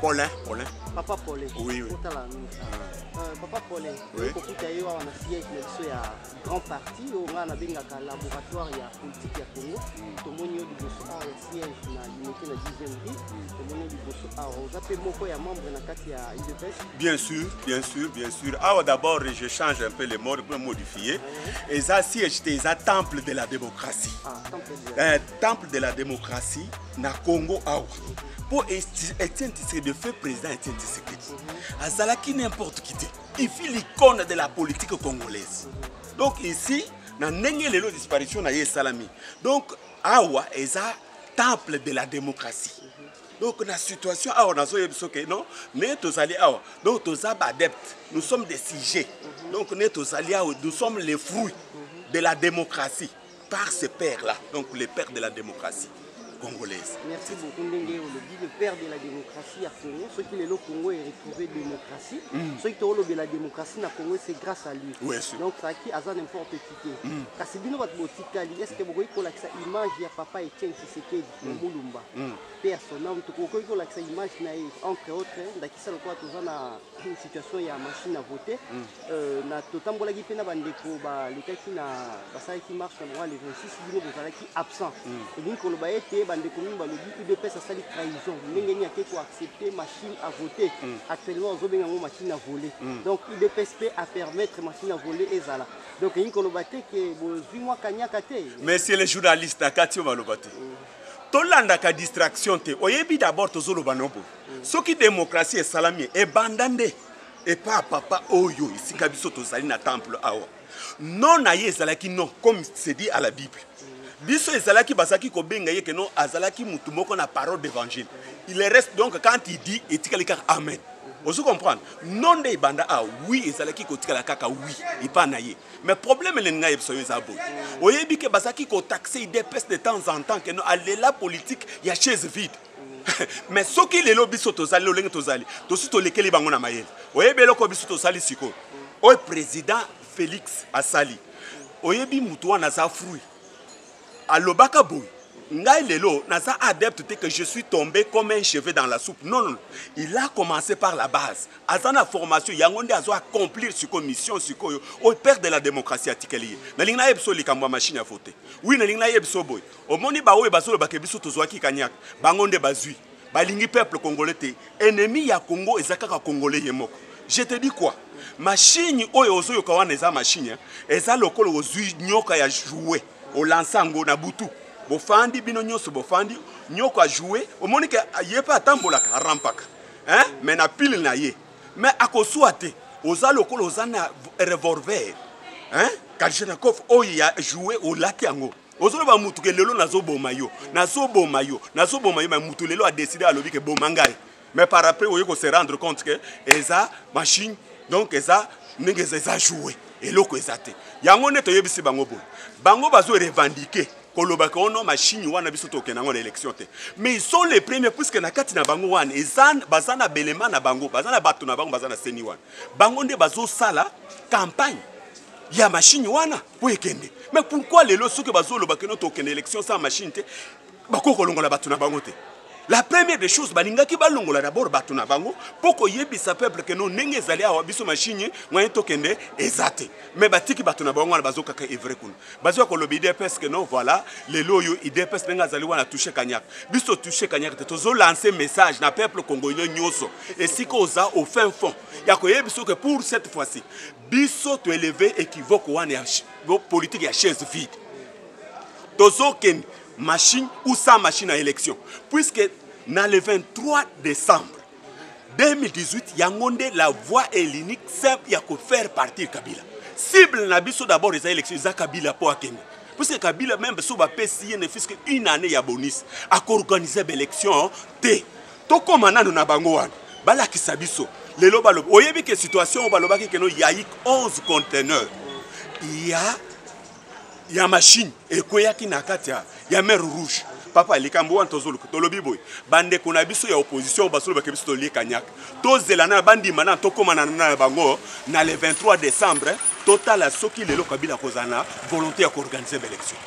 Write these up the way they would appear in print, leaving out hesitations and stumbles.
Paulin. Papa Paulin. Oui, oui. Papa Paulin, oui. On a siège de grand parti, on a un laboratoire politique à Congo. Tout le monde a siège dans l'unité de la 10e ville. Tout le monde a membre de la UDPS. Bien sûr. Alors d'abord, je change un peu les mots pour modifier. Et ça, siège, c'est un temple de la démocratie. Temple de la démocratie, na Congo, pour Etienne Tshisekedi, de fait président Etienne Tshisekedi. Azalaki n'importe qui dit. Il fait l'icône de la politique congolaise. Donc ici, na nenge lelo disparition na Salami. Donc awa est un temple de la démocratie. Donc la situation awa na zo yebsoke non, mais tous allés awa. Donc tous adeptes, nous sommes des sujets. Donc nous allés awa, nous sommes les fruits de la démocratie par ce père là. Donc les pères de la démocratie congolaise. Merci beaucoup Ndenge le père de la démocratie à Congo. Ce qui est le Congo est retrouvé démocratie. Ce qui est la démocratie na Congo c'est grâce à lui. Oui, donc ça qui a n'importe qui. Parce que bino bat botikali est-ce que vous voyez que ça image ya papa Etienne Tshisekedi Mulumba. Personnellement to ko ko la image na entre autres ndakisa lokwa tozana une situation ya machine à voter na totambola ki pena bandeko ba lekaki na basali ki marche na le 26 bino bozala ki absent. Et donc on va être bandeko mingi balobi UDPS asali trahison ndenge ni ake ko accepter machine à voter. Actuellement on benga ngo machine à voler. Donc UDPS peut à permettre machine à voler ezala. Donc il ko lobate ke bozwi mwa kanyaka te. Monsieur le journaliste akati balobate. Tolanda ka distraction te oyebi d'abord tozolo banobo. Soki démocratie et salami et bandande et pas papa oyo ici kabiso tozali na temple awa. Non na yezalaki non comme c'est dit à la Bible. Biso ezalaki basaki ko benga ye que non azalaki mutu moko na parole d'évangile. Il reste donc quand il dit etikali kaka amen. Vous comprenez? Non de banda ah oui ezalaki ko tikala kaka oui il pas naie. Mais problème le nga yebso ezabo. Oyebi ke basaki ko taxer IDPS de temps en temps que non la politique ya chaise vide. Mais ce qui est lobby biso tozali lo lenge tozali. Tosi to lekeli bango na mayele. Oyebi loko biso tozali siko. O président Félix Asali. Oyebi mutu wana za fruit. Alobaka boy. Ngai lelo naza adepte que je suis tombé comme un cheveu dans la soupe. Non. Il a commencé par la base. Azana formation yangonde azo accomplir sur commission sur au père de la démocratie atikeli. Na lingna yebso likamwa machine à voter. Oui na lingna yebso boy. Omoni ba oyo basolo bakebiso tozwaki kanyak. Bangonde bazui. Balingi peuple congolais te. Ennemi ya Congo ezakaka congolais yemoko. Je te dis quoi? Machine oyo ozo yokawana eza machine. Eza lokolo ozui nyoka ya jouer. Au lansango na butu. Bofandi bino nyoso bofandi nyoko a jouer au monique yepa atambola ka rampaka mais na pile na ye mais akoswate oza lokolo ozana revolver Kalchenikov oya jouer au laki yango ozolo ba mutu ke lelo nazoboma yo mais mutu lelo a décidé à lobi ke bomangai mais par après oyo ko se rendre compte que eza machine donc eza ningeza eza jouer et loko ezate yango neto yebisi bango bazo revendiquer kolobaka ono machine wana biso to kenango na élection te mais ils sont les premiers puisque na kati na bango wana ezan bazana belema na bango bazana bato na bango bazana seni wana bango nde bazo sala campagne ya machine wana po ekende mais pourquoi lelo soki bazo lobaka no to kenana élection sans machine te bakoko longola bato na bango te. La première des choses, balingaki balongola d'abord bato na bango poko yebisa peuple que non nenge zali awa biso machine moyen tokende ezate mais batiki bato na bango na bazoka ka evre kuna bazo ko lobi IDPS que non voilà les loyo IDPS nenga zali wana toucher kanyak biso toucher kanyak te tozo lancer message na peuple congolais nyoso et si koza au fin fond ya ko yebiso que pour cette fois-ci biso to élever équivoque wana ya politique ya chaise vide tozo ken machine ou sans machine à élection. Puisque dans le 23 décembre 2018, Yangonde, la voie est l'unique simple, il y a que faire partir Kabila. Cible n'abisso d'abord les élections, il y a Kabila pour Akene. Puisque Kabila même, si on va payer ne fût qu'une année, il y a bonus à organiser l'élection. Tout comme on a bangoan, bala qui s'abisso. Les lobalo, vous voyez que situation au baloba qui il y a 11 conteneurs. Il y a machine et koyaki nakatia ya mer rouge papa likambo wan tozolo tolobi boy bande kuna biso ya opposition basolo bakebiso to likanyak tozela na bandi mana to komana na bango na le 23 décembre total soki lelo Kabila kozana volonté ya organiser l'élection.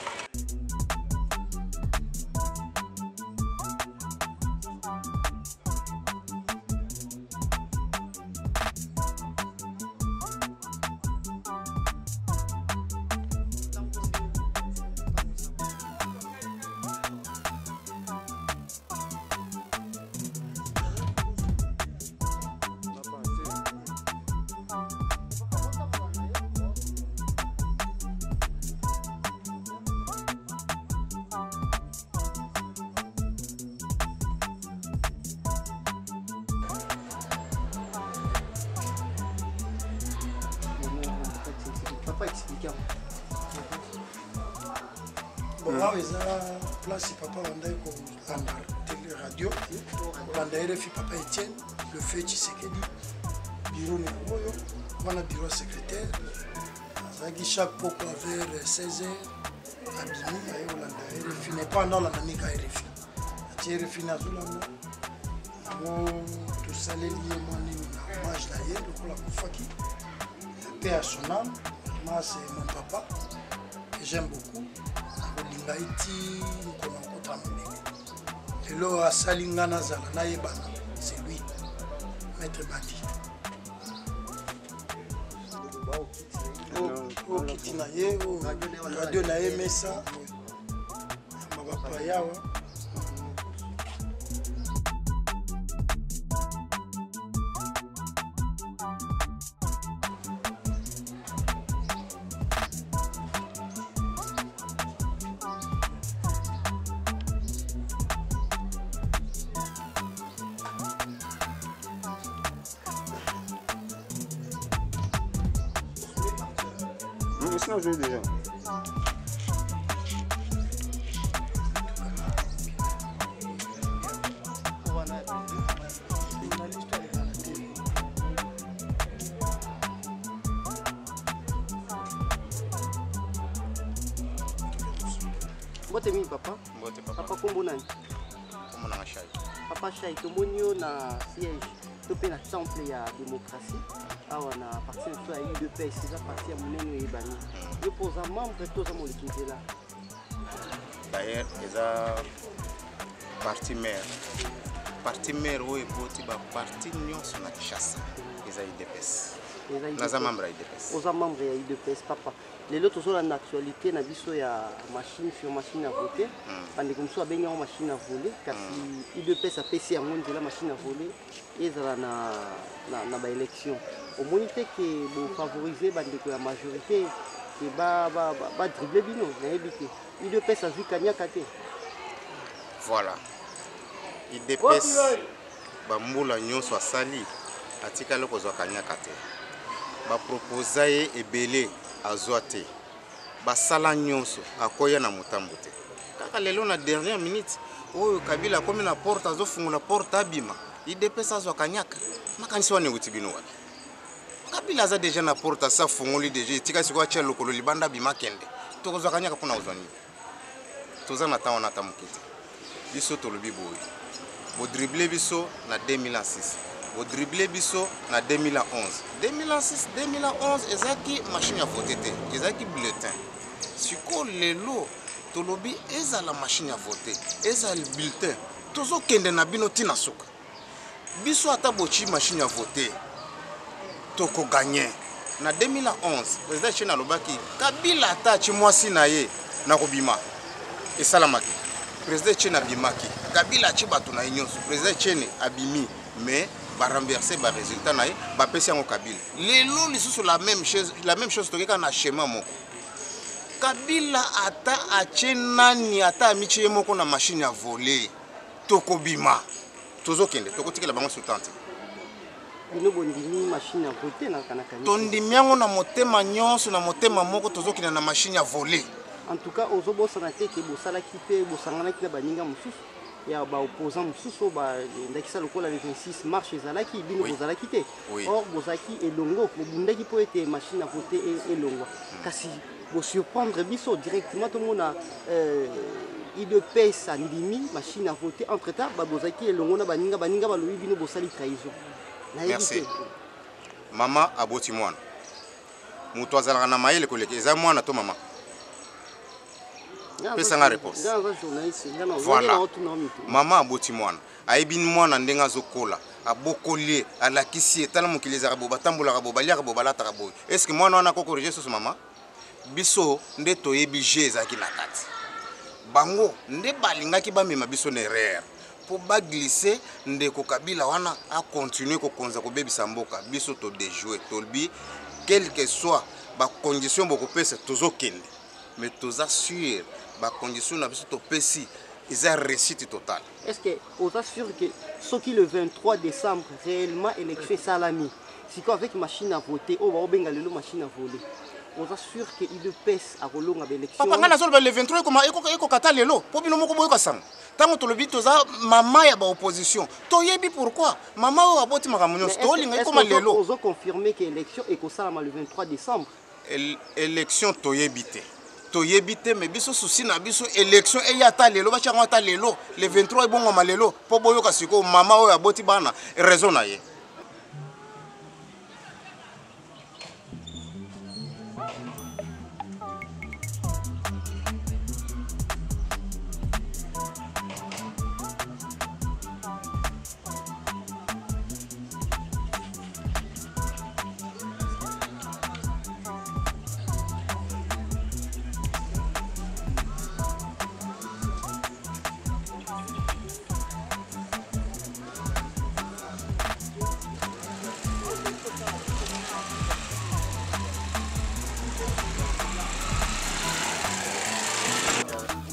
Kiam. Bon, là, ils ont place papa Wandaï pour télé radio. Wandaï fi papa Etienne, le feu Tshisekedi, bureau Néroyo, on a bureau secrétaire. Zagi chaque poko vers 16h, Abimi, aïe Wandaï, RFI n'est pas dans la namique à RFI. Ati RFI n'a pas la tout ça les liés, moi, ni hommage d'ailleurs, le coup la Koufaki. Paix à son âme, moi c'est mon papa, que j'aime beaucoup. Lingaiti Nkonakota Mbenge. Et là, à Salingana Zala, Naïbana, c'est lui, Maître Bandi. Au Kitinaye, au Radio Naé Messa, Mabapaya. Sinon, je vais déjà. Bote mi papa? Bote papa. Papa kombo nani? Kombo na Shai. Papa Shai, tomoni yo na siège. Topé na temple ya démocratie. Awa na parti na UDPS, c'est la partie ya monene yebani. Yo poza membre toza molekite là. D'ailleurs, eza parti maire. Parti maire oyo eboti ba parti nyonso na Kinshasa. Eza UDPS. Naza membre ya UDPS. Oza membre ya UDPS papa. Lelo tozolanda actualité na biso ya machine sur machine à voter. Bande comme ça benga machine à voler kasi UDPS apesi yango nzela machine à voler ezala na ba élection. Au moins que bo favoriser bande ko ya majorité que ba dribbler bino na ebité. UDPS azwi kanyaka te. Voilà. UDPS ba mbula nyonso asali atikala kozwa kanyaka te. Ba proposer ebele azwa te. Basala nyonso akoya na mutambo te. Kaka lelo na dernière minute oyo Kabila komi na porte azofungula porte abima. UDPS azwa kanyaka. Makanisi wane utibino wapi. Kabila aza déjà na porte asa funguli déjà tika sikwa cha lokolo libanda bima kende. Tokozwa kanyaka pona uzwani. Toza na tawana tamukite. Biso tolobi boy. Bo dribbler biso na 2006. Bo dribbler biso na 2011. 2006, 2011 ezaki machine à voter te. Ezaki bulletin. Siko lelo tolobi ezala machine à voter. Ezala bulletin. Tozo kende na bino tina suka. Biso ata bochi machine à voter. Toko gagner. Na 2011, président Chena lobaki Kabila ata chi mwasi na ye na kobima. Esalamaki. Président Chena bimaki. Kabila chi batu na nyonso. Président Chena abimi mais va renverser ba résultat na ye ba pesi yango Kabila. Lelo lisusu la même chose tokeka na schéma moko. Kabila ata achenani ata amichi moko na machine à voler. Toko bima. Tozo kende toko tikela bango sultante. Bino bondimi machine à voter na kanaka. Tondimi yango na motema nyonso na motema moko tozo kina na machine à voler. En tout cas, aux obosana te ke bosala kipe bosangana kina baninga mususu. Ya ba opposant mususu ba ndakisa lokola le 26 mars ezalaki bino bozalaki te. Or bozaki elongo mobundaki po ete machine à voter elongo. Kasi bo surprendre biso directement tout monde a UDPS andimi machine à voter entre temps ba bozaki elongo na baninga ba lobi bino bosali trahison. Merci. Mama aboti mwana. Mutu azalaka na mayele koleka eza mwana to mama. Pesa nga réponse. Voilà. Mama aboti mwana. Aibini mwana ndenga zokola. Abokole alakisi etala mokili ezaka bo batambola bo baliaka bo balata bo. Est-ce que mwana wana ko corriger so mama? Biso nde toyebi je ezaki na kati. Bango nde balingaki ba mema biso na erreur. Pour ba glisser ndeko Kabila wana a continuer ko konza ko bebisa mboka biso to déjouer tolbi quel que soit ba condition boko pesa tozo kende mais toza sûr ba condition na biso to pesi isa réussite totale. Est-ce que vous assure que ce qui le 23 décembre réellement élection salami si quoi avec machine à voter on va benga lelo machine à voler on est sûr que UDPS a rolé une élection. Papa ngana zolo le 23 comme eko kata lelo po bino moko boyo kasam. Tango to lobi toza mama ya ba opposition. To yebi pourquoi? Mama o aboti makamunyo to linga comme lelo. Ils ont confirmé que l'élection est ça le 23 décembre. Élection to yebité. To yebité mais biso souci na biso élection e ya ta lelo ba chango ta lelo le 23 bongo malelo po boyo kasiko mama o aboti bana raison na ye.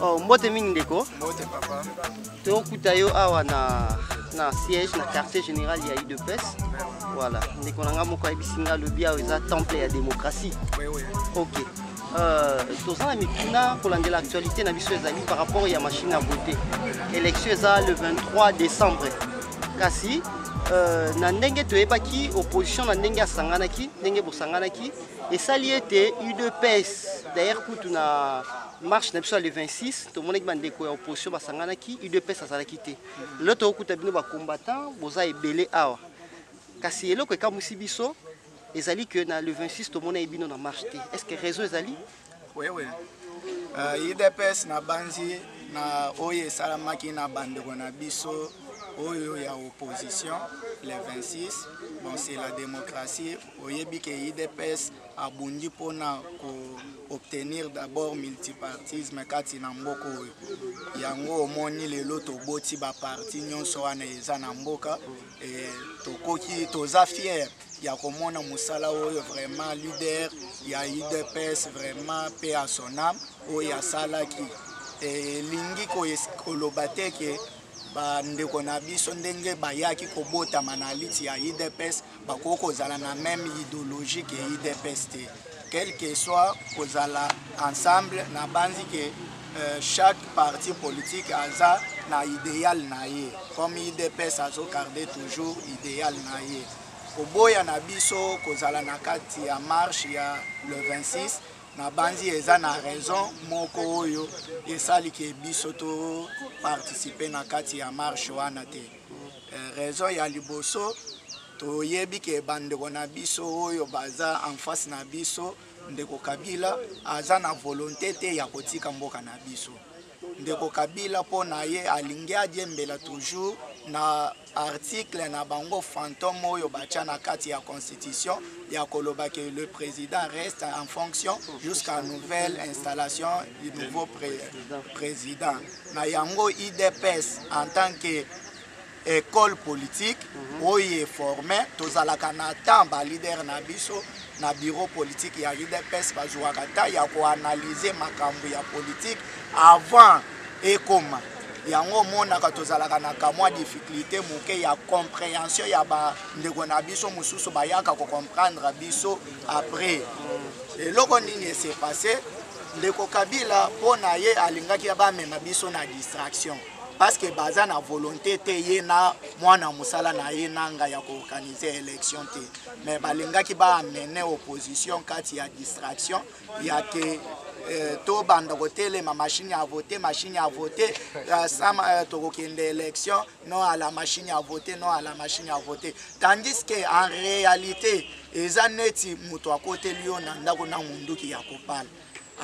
Oh, mbote mingi ndeko. Mbote papa. Tokuta yo awa na siège na quartier général ya UDPS. Voilà. Ndeko nanga moko abisinga lobi awa eza temple ya démocratie. Oui oui. OK. Tozana mituna kolandela actualité na biso ezali par rapport ya machine à voter. Élection eza le 23 décembre. Kasi na ndenge toyebaki opposition na ndenge asanganaki, ndenge bosanganaki esali ete UDPS d'ailleurs kutu na marche na biso le 26 to monaki bandeko ya opposition basanganaki UDPS azalaki te. Lelo tokuta bino ba combattant boza ebele awa. Kasi eloko ekamusi biso ezali que na le 26 to mona ebino na marche te. Est-ce que réseau ezali? Oui oui. UDPS na banzi na oye salamaki na bandeko na biso oyo ya opposition le 26. Bon, c'est la démocratie. Oyebi ke UDPS abundi pona ko obtenir d'abord multipartisme kati na mboko oyo. Yango omoni lelo toboti ba parti nyonso wana eza na mboka et tokoki toza fier ya komona musala oyo vraiment leader ya UDPS vraiment paix à son âme oyo asalaki et lingi ko lobate ke bandeko na biso ndenge bayaki kobotama na liti ya UDPS bakoko kozala na même idéologie que UDPS te. Quel que soit kozala ensemble na banzi que chaque parti politique aza na idéal na ye comme UDPS azo garder toujours idéal na ye. Koboya na biso kozala na kati ya marche ya le 26 na banzi eza na raison moko oyo esali ke biso to participer na kati ya marche wana te. Raison ya liboso to yebi ke bandeko na biso oyo baza en face na biso ndeko Kabila aza na volonté te ya kotika mboka na biso. Ndeko Kabila pona ye alingi adjembela toujours na article na bango fantôme oyo bacha na kati ya constitution ya koloba que le président reste en fonction jusqu'à nouvelle installation du nouveau président. Na yango UDPS en tant que école politique oyo formé tozalaka na tamba leader na biso na bureau politique ya UDPS bazwaka ta ya ko analyser makambo ya politique avant ekoma yango monaka tozalaka na kamwa difficulté moke ya compréhension ya ba ndeko na biso mususu bayaka ko comprendre biso après eloko nini s'est passé ndeko Kabila pona ye alingaki ba mema biso na distraction parce que baza na volonté te ye na mwana musala na ye nanga ya ko organiser élection te mais balingaki ba amener opposition kati ya distraction ya ke to banda kotele ma machine à voter sama tokokende élection non à la machine à voter tandis que en réalité ezaneti muto akote lio na ndako na munduki ya kopala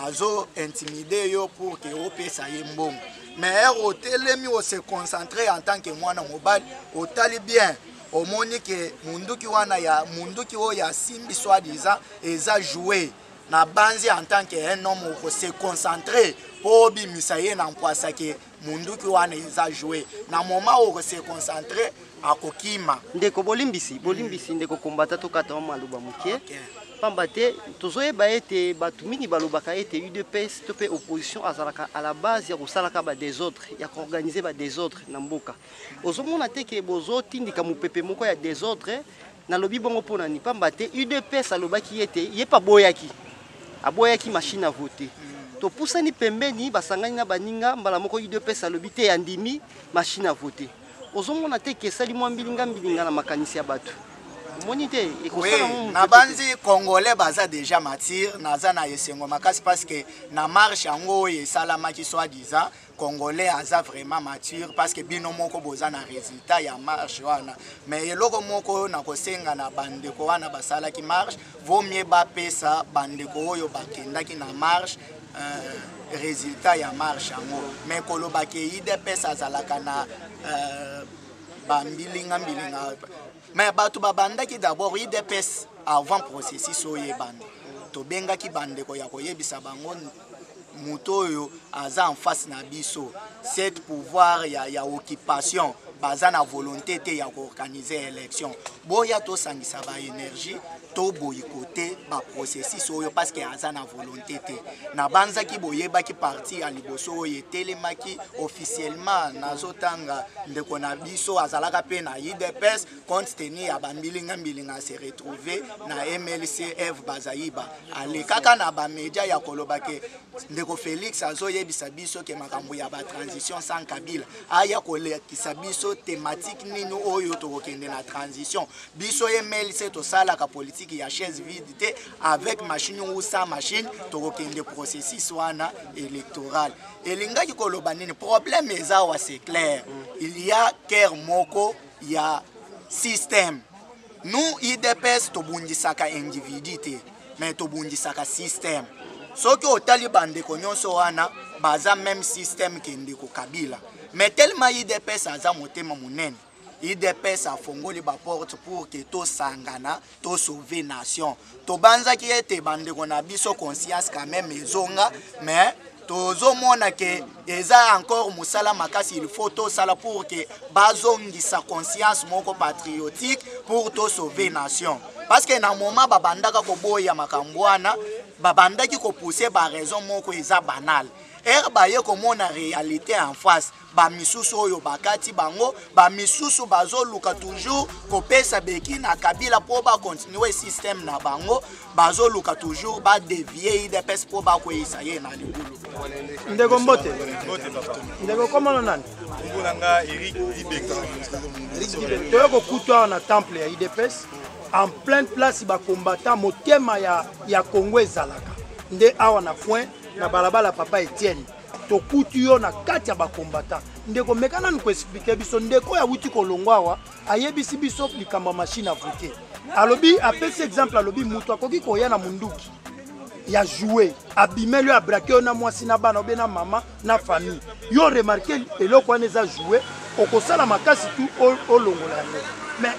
azo intimider yo pour que opesa ye mbongo mais otelemi o se concentrer en tant que mwana mobile otali bien omoni que munduki wana ya munduki o ya simbi soi-disant eza jouer na banzi en tant que un homme ko se concentrer pour bimisa ye na mpwasa ke munduki wana eza jouer na moment o se concentrer akokima ndeko bolimbisi ndeko kombata to kata maluba mukie pamba te tozoyeba ete bato mingi balobaka ete UDPS to pe opposition azalaka à la base ya kosalaka ba désordre ya koorganiser ba désordre na mboka ozomona te ke bozotindika mopepe moko ya désordre na lobi bongo pona ni pamba te UDPS alobaki ete ye pa boyaki aboyaki machine à voter. Topusani pembeni basangani na baninga mbala moko UDPS alobi te andimi machine à voter. Ozomona te kesali mwa mbilinga na makanisi ya bato. Monité et oui, na banzi congolais baza déjà matir naza na yesengo makasi parce que na marche yango et salama qui soit disant congolais aza vraiment mature parce que bino moko boza na résultat ya marche wana mais eloko moko na kosenga na bandeko wana basala ki marche vaut mieux ba pesa bandeko oyo bakendaki na marche résultat ya marche yango mais koloba ke UDPS azalaka na bambilinga mais bato babandaki d'abord UDPS avant processus oyo ebanda tobengaki bandeko ya koyebisa bango moto oyo aza en face na biso cette pouvoir ya occupation baza na volonté te ya koorganiser élection boya tosangisa ba énergie to boyikote ba processus oyo parce que aza na volonté te na banzaki boyebaki parti ya liboso oyo telemaki officiellement nazotanga ndeko na biso azalaka pe na UDPS compte tenu ya bambilinga se retrouver na MLC F Bazaiba ale kaka na ba media ya kolobake ndeko Félix azoyebisa biso ke makambo ya ba transition sans Kabila aya kolekisa biso thématique nino oyo tokokende na transition biso MLC to sala ka politique ya chaise vide te avec machine ou sans machine tokokende processus wana électoral elingaki koloba nini problème ezawa c'est clair il y a ker moko ya système nous UDPS tobundisaka individu te mais tobundisaka système soki otali bandeko nyonso wana baza même système ke ndeko Kabila mais tellement UDPS aza motema munene UDPS a fongoli ba porte pour que to sangana to sauver nation to banzaki ete bandeko na biso conscience quand même ezonga mais tozomona ke eza encore musala makasi il faut to sala pour que bazongisa conscience moko patriotique pour to sauver nation parce que na moment babandaka ko boya makambwana babandaki ko pousser ba raison moko eza banal baye komona réalité en face ba misusu oyo bakati bango ba misusu bazoluka toujours kopesa beki na Kabila po ba continuer système na bango bazoluka toujours ba dévier UDPS po ba koyisa ye na libulu ndeko mbote ndeko komona nani ngolanga Eric Dibeka toyoko kutwa na temple ya UDPS en pleine place ba combattant motema ya Congo ezalaka nde awa na point na balabala papa Etienne tokuti yo na kati ya ba combattant ndeko mekana ni ko expliquer biso ndeko ya wuti kolongwa wa ayebisi biso likamba machine à voter alobi apesi exemple alobi mutu akoki koya na munduki ya jouer abimelo ya braquer na mwasi na bana obena mama na famille yo remarquer eloko wana eza jouer okosala makasi tu olongola yango mais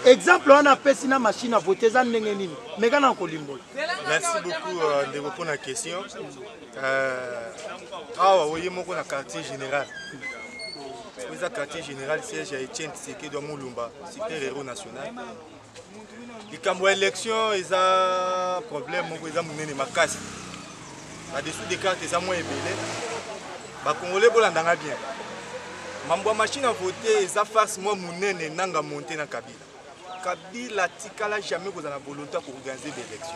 exemple on a pesi na machine à voter za ndenge nini mekana kolimbola. Merci beaucoup de répondre à la question. Ah oui, moi on a quartier général. Oui, ça quartier général siège à Etienne Tshisekedi de Mulumba, super héros national. Et quand moi élection, ils ont problème, moi ils ont mené ma casse. Là-dessous des cartes, ils ont moins ébélé. Bah Congolais bolandanga bien. Mambo machine à voter, ils ont forcément monné nanga monter na Kabila. Kabila tikala jamais qu'on a la volonté pour organiser des élections.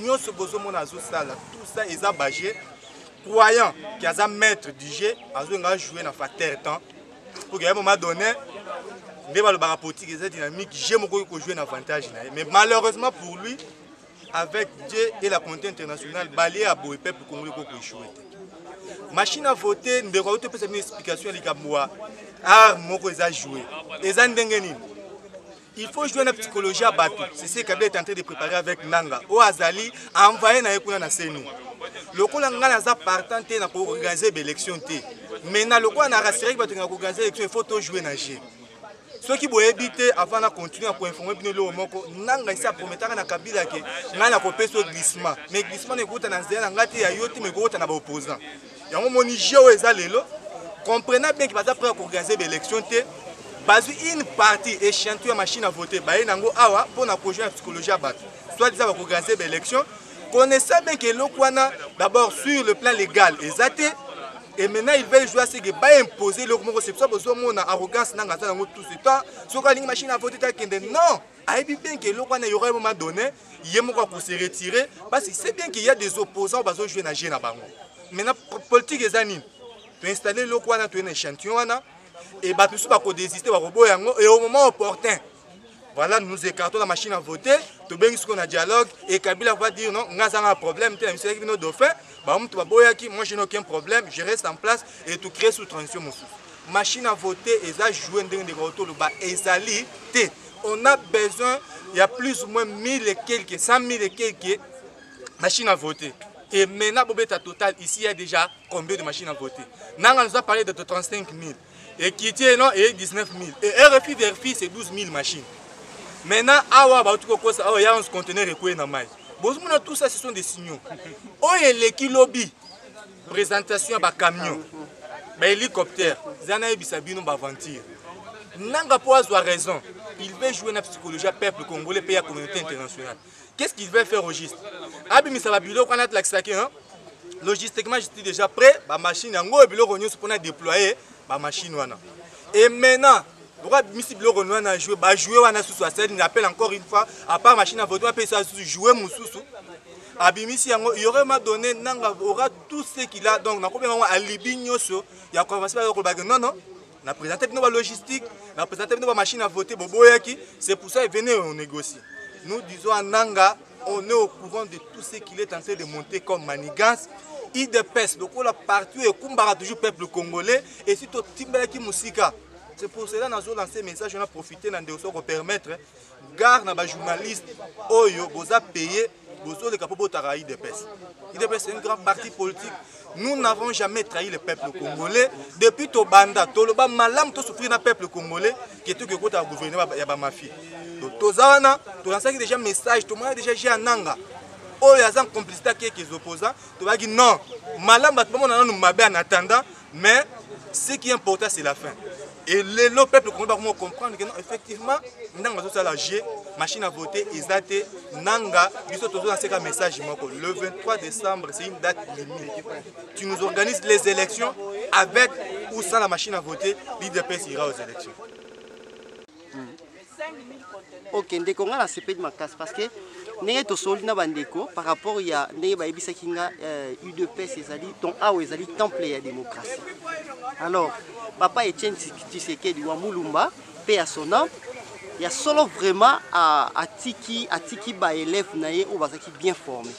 Nous ce besoin mon azo ça là, tout ça ils ont bagé croyant qu'ils ont maître du jeu, ils ont joué dans fater temps pour qu'à un moment donné débat le barapolitique est dynamique, j'aime beaucoup jouer dans avantage mais malheureusement pour lui avec Dieu et la communauté internationale balayé à beau peuple congolais pour échouer. Machine à voter, nous devons faire une explication à l'Ikamoua. Ah, moi, ils ont joué. Ils ont gagné. Il faut jouer la psychologie à bateau. C'est ce qu'Abel est en train de préparer avec Nanga. Au Azali, envoyer na ekuna na seni. Le coup Nanga n'a partant pour organiser l'élection. Maintenant, le coup a rassuré que pour organiser l'élection, il faut tout jouer na jeu. Ceux qui vont éviter avant de continuer à informer le moko nanga isa prometaka na Kabila ke ngana kopé so glissement mais glissement ne kota na zela ngati ya yoti me kota na ba opposant yango moni jeo eza lelo comprenez bien que va après organiser l'élection té bazu une partie échantillon machine à voter ba nango awa pour na projet psychologie à battre soit disant va organiser l'élection connaissez bien que l'okwana d'abord sur le plan légal exacté Et maintenant, ils veulent jouer à ce que va imposer le moment. C'est pour ça que nous arrogance dans tout ce temps. Si on a une machine à voter, non. Il bien que l'on y aura un moment donné, il y a un moment pour se retirer. Parce que c'est bien qu'il y a des opposants qui vont jouer dans le jeu. Maintenant, politique est anime. Tu installes le coin, tu es un échantillon. Et tu peux désister et au moment opportun. Voilà, nous écartons la machine à voter, tout bien ce qu'on a dialogue, et Kabila va dire non, on a un problème, moi je n'ai aucun problème, je reste en place et tout créer sous transition. Machine à voter, ils ont joué des retours, on a besoin, il y a plus ou moins 1000 et quelques, 100 000 et quelques machines à voter. Et maintenant, Bobeta total, ici il y a déjà combien de machines à voter? Nous avons parlé de 35 000, et Kiti non, et 19 000, et RFI c'est 12 000 machines. Maintenant, il y a un conteneur de quoi dans maïs. Tout ça, ce sont des signaux. Il y a les lobby, présentation de camion, hélicoptère, Zanaï Bissabino Bavantir. Nanga po a raison. Il veut jouer la psychologie du peuple congolais et la communauté internationale. Qu'est-ce qu'il veut faire au juste? Logistiquement, je suis déjà prêt. La machine, pour déployer la machine. Et maintenant, pourquoi Missy Bilo a joué, il appelle encore une fois, à part machine à voter, on ça jouer Moussoussou. Il y aurait donné, aura tout ce qu'il a. Donc, on a alibi, il y a commencé à dire non, non, on a présenté la logistique, on a présenté la machine à voter, c'est pour ça qu'il venait on négocie. Nous disons à Nanga, on est au courant de tout ce qu'il est en train de monter comme manigance. IDPS, donc on a partout et Kumbara toujours peuple congolais, et si tu Timbelaki Moussika. C'est pour cela que nous avons lancé un message, on a profité pour permettre, garde les journalistes, Oyo, vous avez payé, vous avez payé IDPS. IDPS c'est une grande partie politique. Nous n'avons jamais trahi le peuple congolais. Depuis Tobanda, Toloba, Malam, tout souffrir dans le peuple congolais, qui est tout que vous avez gouverné, il y a ma fille. Donc, Tozana, tu as lancé déjà un message, tout le monde a déjà géré un nanga. Oh, il y a une complicité avec les opposants. Tu vas dire non, Malam, on a en attendant, mais ce qui est important, c'est la fin. Et le peuple congolais va comprendre que non, effectivement, la machine à voter, ils ont été Nanga, un message. Le 23 décembre, c'est une date limite. Tu nous organises les élections avec ou sans la machine à voter, l'IDPS ira aux élections. Ok, ndeko nga na CP de Makasi parce que ndenge tosoli na bandeko par rapport ya ndenge bayebisaki nga UDPS ezali ton awa ezali temple ya démocratie. Alors papa Etienne Tshisekedi wa Mulumba paix à son âme, il y a solo vraiment atiki ba élève na ye o bazaki bien formé.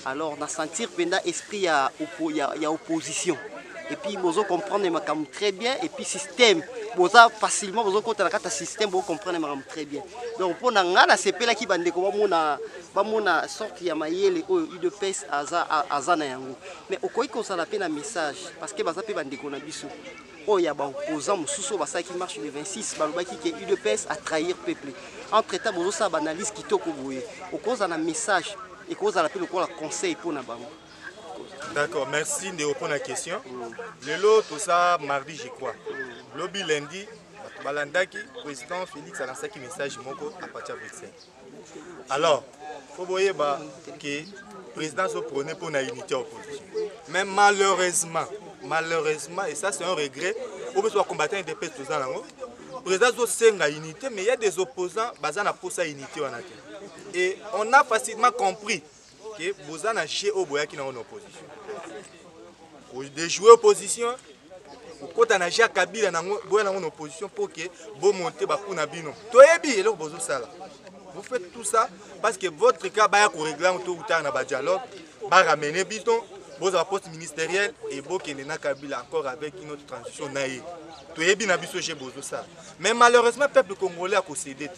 Alors na sentir pendant esprit ya opposition. Et puis vous comprendre makam très bien et puis système vous facilement vous comprendre le système vous comprendre makam très bien. Donc pour na CP là qui bande ko ba mona sorte ya mayele o UDPS aza na yango. Mais okoyi ko ça la peine un message parce que baza pe bande ko na biso. Oh ya ba opposant mususu basa qui marche le 26 balobaki que UDPS a trahir peuple. Entre temps vous ça analyse kitoko boye. Okoza na message et koza la peine ko la conseil pour na bango. D'accord, merci de répondre à la question. Le lot, tout ça, mardi, je crois. Lobby lundi, Balandaki, président Félix a lancé un message à partir de Bruxelles. Alors, il faut voir que le président se prenait pour une unité opposition. Mais malheureusement, et ça c'est un regret, on peut combattre un DPS tout ça. Le président se une unité, mais il y a des opposants basés sur sa unité. Et on a facilement compris que vous avez joué au boya qui est en opposition. De jouer opposition, quand on a joué à Kabila en opposition pour que vous montez Bakuna Bino. Vous faites tout ça parce que votre cas va régler un tôt ou tard dans le dialogue, va ramener Biton, vous avez un poste ministériel et vous avez Kabila encore avec une autre transition. Mais malheureusement, le peuple congolais a concédé.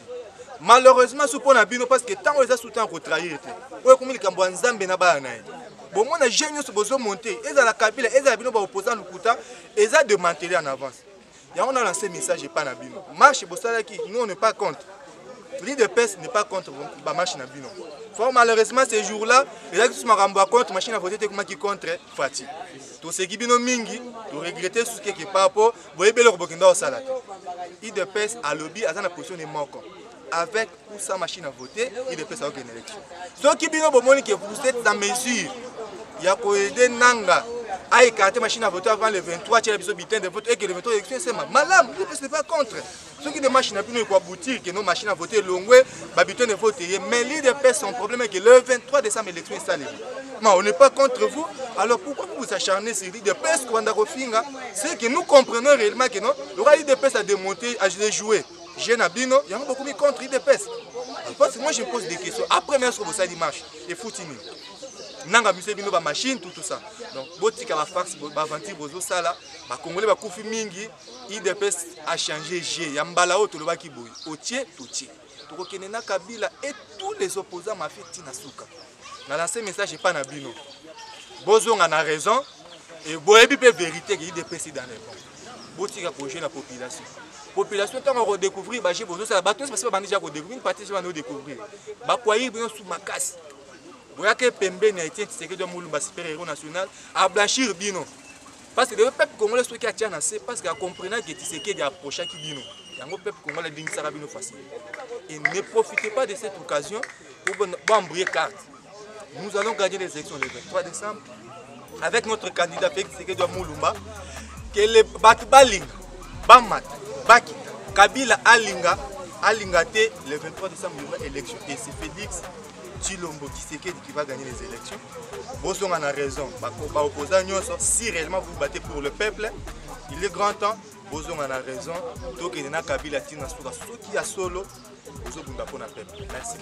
Malheureusement, ce qu'on a vu, parce que tant qu'on a soutenu à trahir, on a commis le Cambouanzambe na ba na. Bon, moi, on a gêné ce besoin monter. Ils ont la Kabila, ils ont bien opposant le Kouta, ils ont démantelé en avance. Et on a lancé un message et pas na bino. Marche Bossalaki, nous on n'est pas contre. L'IDPS n'est pas contre la marche na bino. Malheureusement, ces jours-là, les gens qui sont contre la machine à voter, qui contre Fatih. Tout ce qui est mingi, tout regretter ce qui est par rapport, vous voyez bien le Burkina au Salat. l'IDPS a lobby à la position de manquant. Avec ou sa machine à voter, l'IDPS a une élection. Ce qui est bien, que vous êtes en mesure, il y a aider Nanga a écarté machine à voter avant le 23, tu as le bulletin de vote et que le 23 élection c'est malade, l'UDPS n'est pas contre. Ceux qui ne machines à plus quoi aboutir que nos machines à voter longue, bulletin de vote, mais l'UDPS son problème est que le 23 décembre l'élection est salée. Mais on n'est pas contre vous, alors pourquoi vous vous acharnez sur l'UDPS quand on a refait, c'est que nous comprenons réellement que non, l'UDPS a démonté, a joué. J'ai Nabino, il y a beaucoup mis contre l'UDPS. Parce que moi je me pose des questions. Après, même ce que vous savez, marche, et foutini. Nanga musée bino ba machine tout ça. Donc botika ba fax ba aventure bozo sala, ba congolais ba kufi mingi, IDPS a changé G. Ya mbala oto lo ba ki boy. Otie totie. To kokene na Kabila et tous les opposants m'a fait tina suka. Na lancé message pas na bino. Bozo nga na raison et boyebi pe vérité que IDPS dans les bons. Botika projet la population. Population tant on redécouvrir ba G bozo sala ba tous parce que ba déjà redécouvrir une partie va nous découvrir. Ba kwayi bien sous ma casse. Vous voyez que Pembe n'a été Tshisekedi de Moulumba super-héros national à blanchir Bino. Parce que le peuple congolais qui a tient assez parce qu'il a compris que Tshisekedi a approché qui Bino. Il y a un peuple congolais qui a Bino facile. Et ne profitez pas de cette occasion pour embrayer carte. Nous allons gagner les élections le 23 décembre avec notre candidat Félix Tshisekedi de Moulumba que les Batbaling, Bamat, Baki, Kabila Alinga, Alingate le 23 décembre il y aura élection et c'est Félix Tshilombo Tshisekedi qui va gagner les élections. Vous avez raison. Si réellement vous battez pour le peuple, il est grand temps. Vous avez raison. Donc il y a Kabila Tina Soura. Ceux qui a solo, vous avez pour le peuple. Merci.